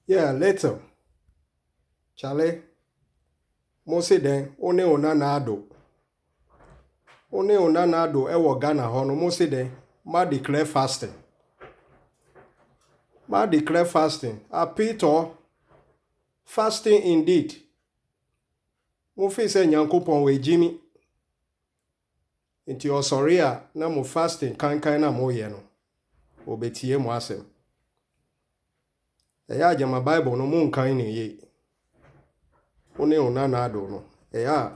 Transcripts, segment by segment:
Yeah, later. Charlie, Mosi den, one onanado. One onanado, ewo Ghana hono, Mosi den, ma declare fasting. Ma declare fasting. A Peter, fasting indeed. Mo fi se Nyankopon we Jimmy. Inti osoria na mo fasting kankan na mo ye no. Obetie mo asem. Eya jama Bible no mo nkan ni ye. One onanado no. Eya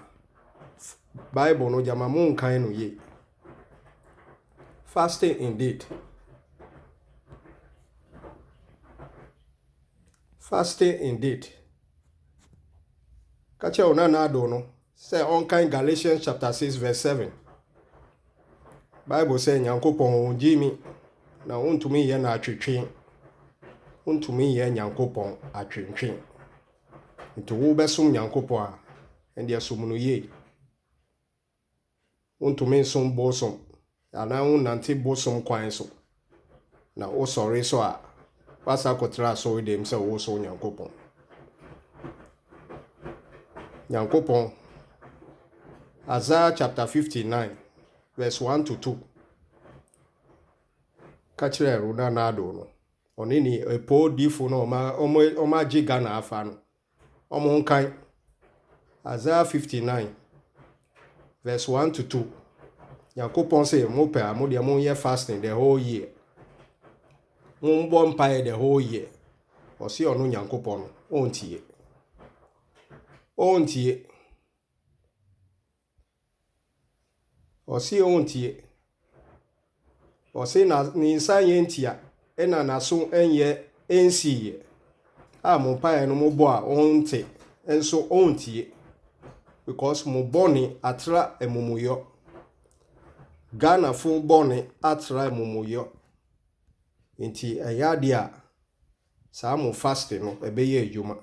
Bible no jama mo nkan no ye. Fasting indeed. Fasting indeed. Kache onanado no. Say on Galatians chapter 6 verse 7. Bible say Nyankopon Jimmy na untumi ye na atwetwe. Untumi ye Nyankopon atwetwe. Nti wo besom Nyankopon a ende asom no ye. Untumi som bosom. Ana unante bosom kwan so. Na o sorry so a pasa kotra so dem se wo so Nyankopon. Nyankopon Isaiah chapter 59 verse 1 to 2. Kachire ruda na ado no. Onini epo difu no oma jiga na afa no. Omo nkan Isaiah 59 verse 1 to 2. Nyankopon say mo pe amo de mo ye fasting the whole year. Mo mbo mpae the whole year. Osi onu Nyankopon no ontie. Ontie. Osi ontie. Osi na ninsa ye ntia ena na so enye ensiye. A mo mpae no mo bo a onte enso ontie. Because mo boni atra emumuyo. Ghana fun boni atra emumuyo. Inti ayade a sa mo fasting no ebeye adwuma.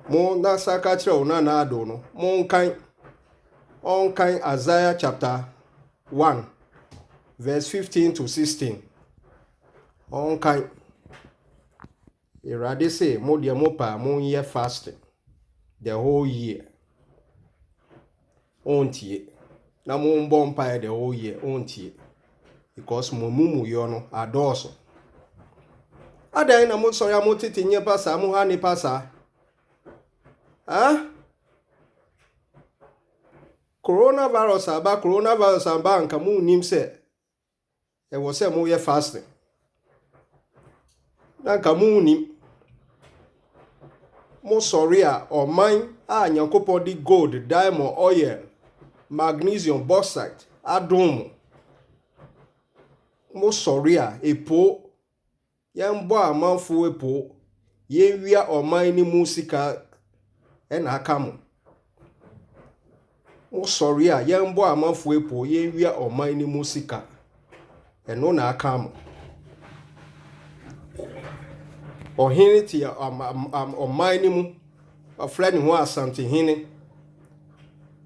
Mo na saka kire ona na ado no. Mo onkan Isaiah chapter 1 verse 15 to 16. Onkan Irade say mo de mo pa mo ye fasting the whole year. Ontie. Na mo mbo mpa the whole year ontie. Because mo mumu yo no adoso. Adai na mo so ya mo tete nye pasa mo ha ni pasa. Coronavirus aba nka mu nim se e wo se mo ye fasting. Na nka mu nim mo sorry a oman a Nyankopon di gold, diamond, oil, magnesium, bauxite, adom. Mo sorry a epo yembo amanfo epo yenwia oman ni musika ena akamu. Mo sorry a yembo amanfo epo yenwia oman ni musika eno na akamu. Ohini ti oman ni mu afra ni ho asante hene.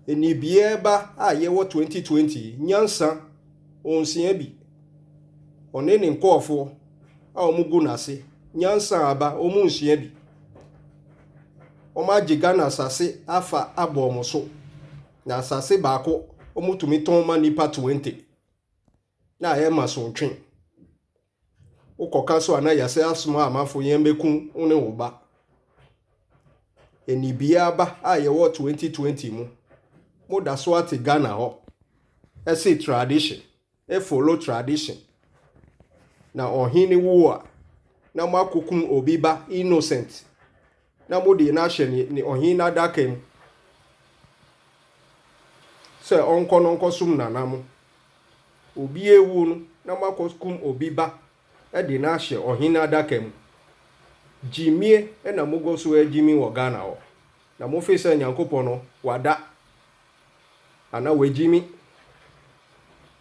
Eni bieba a yewo 2020 nyansa onsia bi. Onene nkofo a omugu nase nyansa aba omunsia bi. Oma jiga na asase afa abomo so. Na asase baako omutumi ton ma nipa 20. Na ye masontwen. Ukoka so ana yase asoma amafo yembeku une oba. Eni biaba a yewo 2020 mu. Mo da so ate Ghana ho. Ese tradition. E follow tradition. Na ohini wuwa. Na makukum obiba innocent. Na modi na hye ni ohini adakem. Se onko sum nanamu. Obi ewu no na makukum obiba e di na hye ohini adakem. Jimie e na mugo so jimi wo Ghana ho. Na mo fe se Nyankopon no wada. Ana wejimi.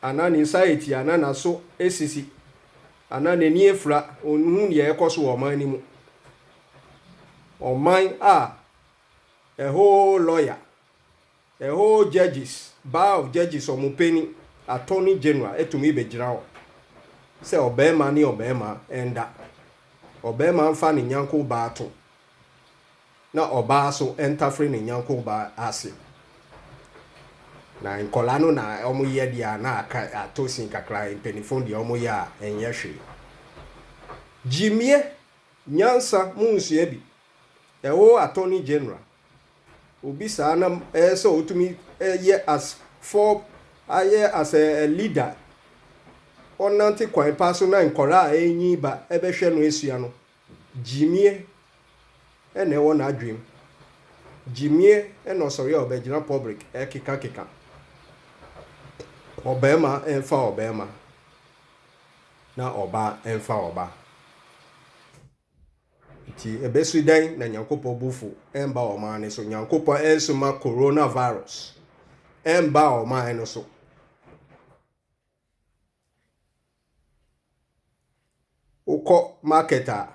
Ana ni society ana na so esisi. Ana neni efra onhu ye ekoso oman ni mu. Oman a whole lawyer, a whole judges, bar of judges omupeni, attorney general etumi bejira ho. se obema ni obema enda obema mfa ni nyanko ba to na oba so entafre ni nyanko ba ase na nkola no na omo ye dia na aka atosin kakra penifon dia omo ya enye hwe jimie nyansa munsu bi ewo attorney general obi sa na so otumi ye as for aye as a leader onanti kwan paso na nkola enyi ba ebehwe no esua no jimie ene wo na adwem jimie eno sori obegina public kika obema enfa obema na oba enfa oba ti ebesu dan na nyankopɔ bufu emba o ma ne so nyankopɔ ensuma coronavirus emba o ma ne so uko marketer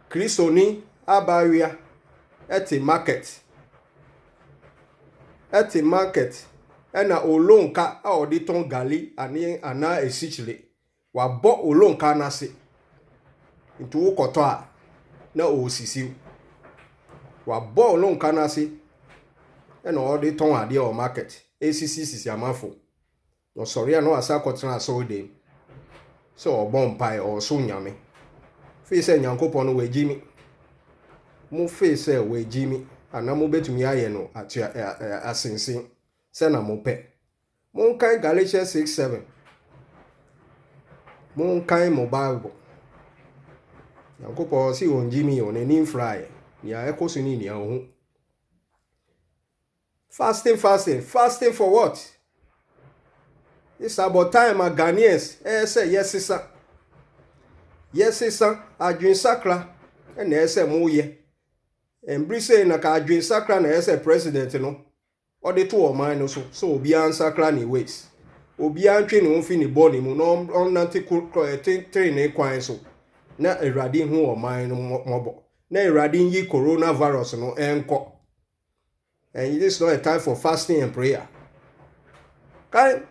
kristoni abawia eti market ena olonka a oditon gali ana esichile wa bo olonka na se ntu ukoto a na osisi wa bo olonka na se ena oditon ade o market esisi amafo no sori no asa kotena so de so obompai o so nyame fi se nyankopon no wejimi mu fi se wejimi ana mu betumi aye no asensin se na mu pe mu kan Galatians 6:7 mu kan mo Bible nyankopon si onjimi on eni fry ya ekosu ni ohun fasting for what? It's about time Ghanaians say yesisa adwin sakra na ese mu ye embrise na ka adwin sakra na ese president no ode to o man no so obi an sakra ni ways obi an twe ne mfi ni body mu no onante train ne kwan so na Awurade hu o man no mobo na Awurade yi coronavirus no enko. And it is not a time for fasting and prayer. Okay?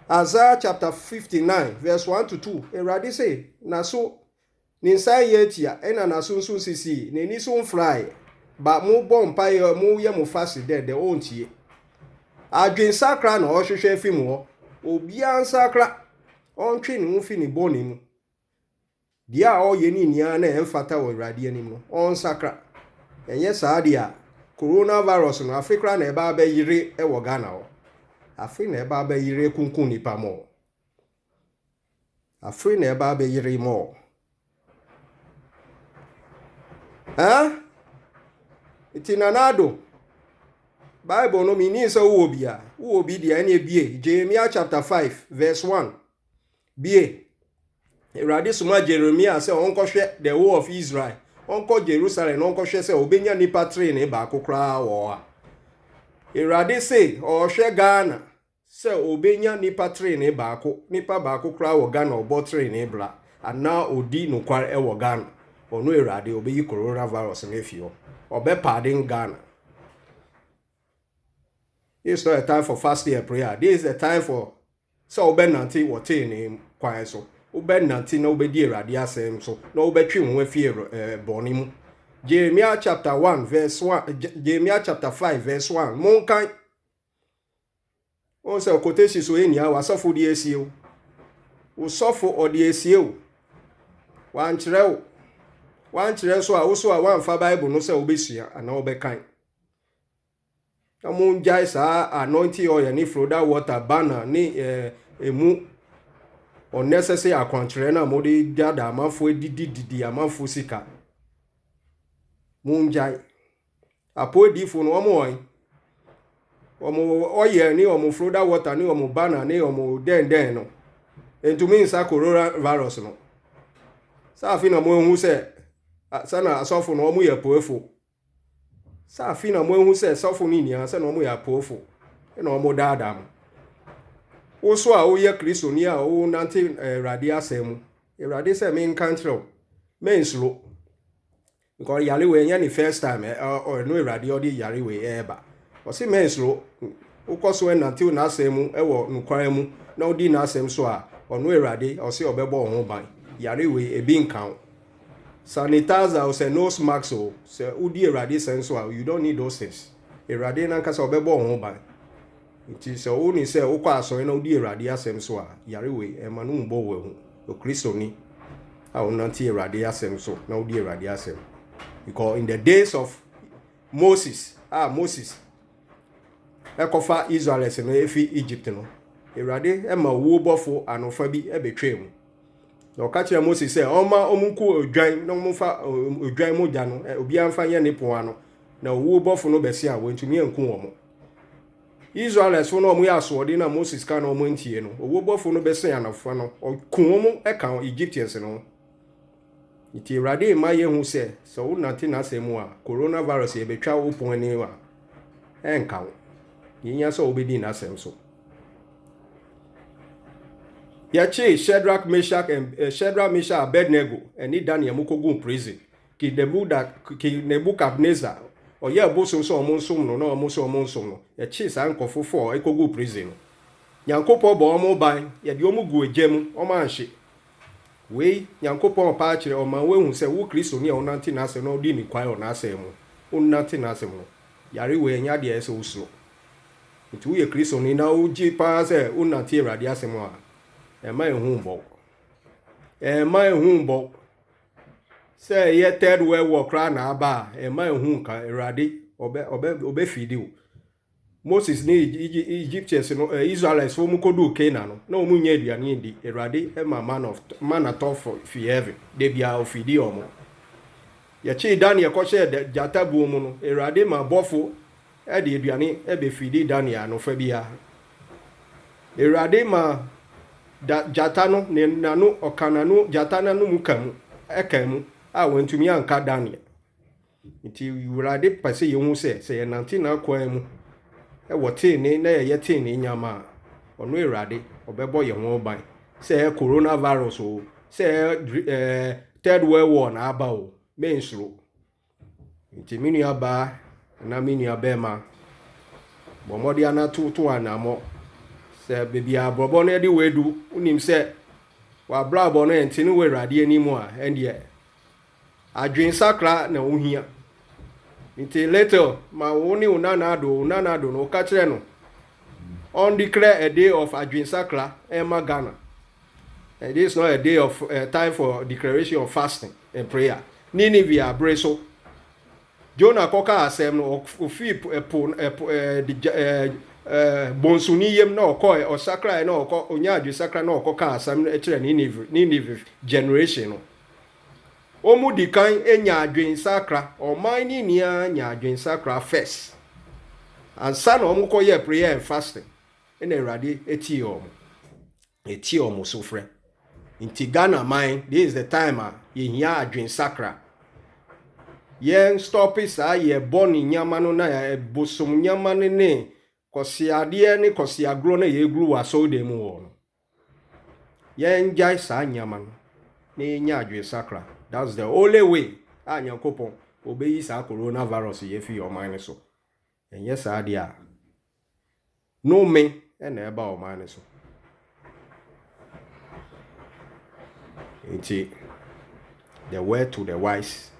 Isaiah chapter 59 verse 1 to 2. Awurade say, na so ninsa yetia ena na sunsun sisi ne ni so fly ba mu bompa ye mu ye mu fast de ontie. Adwen sakra na ohwehwe afim ho. Obi an sakra ontwe ne mu fi ne boni mu. Dia o ye ni nia na emfata wo Awurade anim no. On sakra. Enye sadia coronavirus no Africa na eba ba yire ewo Ghana o. Afri na eba ba yire kunkun nipa mo. Afri na eba ba yire mo. Itinanado Bible no meaning so uobia. Uobi dia ene bie. Jeremiah chapter 5 verse 1. Bie. Awurade soma Jeremiah say onkohwe the whole of Israel. Onko Jerusalem onkohwe say obenya nipa train e ba kokra wo a. Awurade say ohwe Ghana say obenya nipa train e ba ko nipa ba kokra wo Ghana obo train e bra ana odi nokware e wo Ghana. Ono Awurade obeyi coronavirus na fio. Obe pardon Ghana. It's not a time for fasting and prayer. This is a time for so obe nanti wote ni kwan so. Obe nanti na obedi Awurade asem so. Na obetwe ho afie boni mu. Jeremiah chapter 1 verse 1. Jeremiah chapter 5 verse 1. Monkan. On se quotation so eni a wasofo di esie o. Usofo odi esie o. Wan kire so a wo so a wan fa Bible no se obesua ana obekan. Amun jai sa anointing oil ni floda water banner ni emu unnecessary akwankyere na modi dada amafo didi amafo sika. Mun jai apodifo no omo oil ni omo floda water ni omo banner ni omo den no. Entumi nsa coronavirus no. Sa afi na mo hu se sana asofo no omo ye poefo. Sa afi na mo hu se asofo ni nia se no omo ye poefo. E na omo dada mo. Wo so a wo ye Kristo ni a wo nante Awurade asem. Awurade se me nkantrel. Me nslo. Because yare we nya ni first time or no Awurade odi yare we eba. O se me nslo. ukoso enantil na asemu ewo nukware mu na odi na asem so a ono Awurade o se obebo ho ban yare we ebi nkan sanitizer o se nose mask o se udi Awurade sen so a you don't need those things Awurade na nkasa obebo ho ban nti se o ni se ukọ aso na udi Awurade asem so a yare we e manu mbo we hu o Kristo ni a onanti Awurade asem so na udi Awurade asem because in the days of Moses ekofa Israelites no efi Egypt no Awurade ema wo bofo anofa bi ebetwa mu na o ka kire Moses say oma omunku odwan na omfa odwan mu gya no obi amfa ye ne po ano na wo bofo no bese a wantumi anku wo mo Israelites no omu ya asode na Moses ka na omu ntie no wo bofo no bese anofa no ku wo mu eka Egyptians no iti Awurade ma ye hu se so wo nante na asemu a coronavirus e betwa wo pon ani wa enka wo yinya so obedi na asem so yache Shadrach, Meshach and Abednego and Daniel mukogu prison ki Nebuchadnezzar o ye bosom so omonsom no na omonsom no yache sa nkofo 4 ekogu prison Nyankopon bo omo ban ye de omu gu agem omo anhye we Nyankopon pa akire o man we hu se wo Kristo ni onante na asem no di ni kwai o na asem mu onante na asem no yare we nya de ese usuro nti wo ye Kristo ni na uji pa se onante Awurade asem a ema ehun bo se ye third world war kra na aba ema ehun ka Awurade obe fidi o Moses ni Egyptians no Israelites wo mukodu Canaan no na omu nya aduane ndi Awurade ema man of fi heaven de bia ofidi omo ye chi Daniel ko she jata bu mu no Awurade ma bofo e de aduane e be fidi Daniel no fa bia Awurade ma jata no ne nanu okananu jata nanu mukamu ekamu a wantumi anka Daniel nti Awurade pase ye hu se ye nante na kwa mu e wote ni na ye te ni nyama ono Awurade obebo ye ho ban se coronavirus o se third world war na aba o mensuro nti minu aba na minu abema bomodi ana tutu anamo se bibia abobo no de wedu unim se wa brabo no entini we Awurade animu a ende adwen sakra na ohia nti later ma woni unanado no ka kire no on declare a day of adwen sakra ema Ghana and this is not a day of time for declaration of fasting and prayer Nineveh abreso Jonah koka asem no ofi bonsuni yem na okoy o sakra na okọ onya adwen sakra na okoka asem e kire Nineveh generation no omu dikan enya adwen sakra o man ni nia nya adwen sakra first and san omu koye prayer and fasting in Awurade eti omu so frɛ nti Ghana man this is the time ye hia adwen sakra yen stop isa ye boni nyama no na ya bosom nyama ne kosiade ne kosiagro na ye glu wa so dem wo no yen jai sa nyama no ne nya adwen sakra. That's the only way Nyankopon obeyi sa coronavirus ye fi your mind so. And yes adia. No me and eba o mind so. The word to the wise.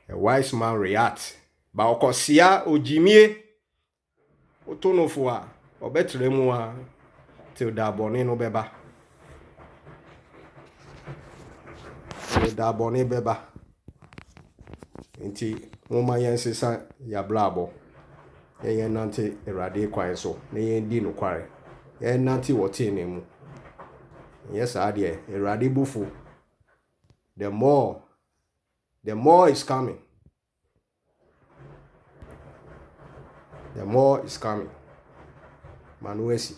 The wise man react. Ba okosia ojimie otonofo a obetre mu a till da bone no beba. Da bone beba nti moma yensesa ya blabo yen nante Awurade kwan so na yen di no kware yen nante wote ne mu yes ade Awurade bufu the more is coming manuesi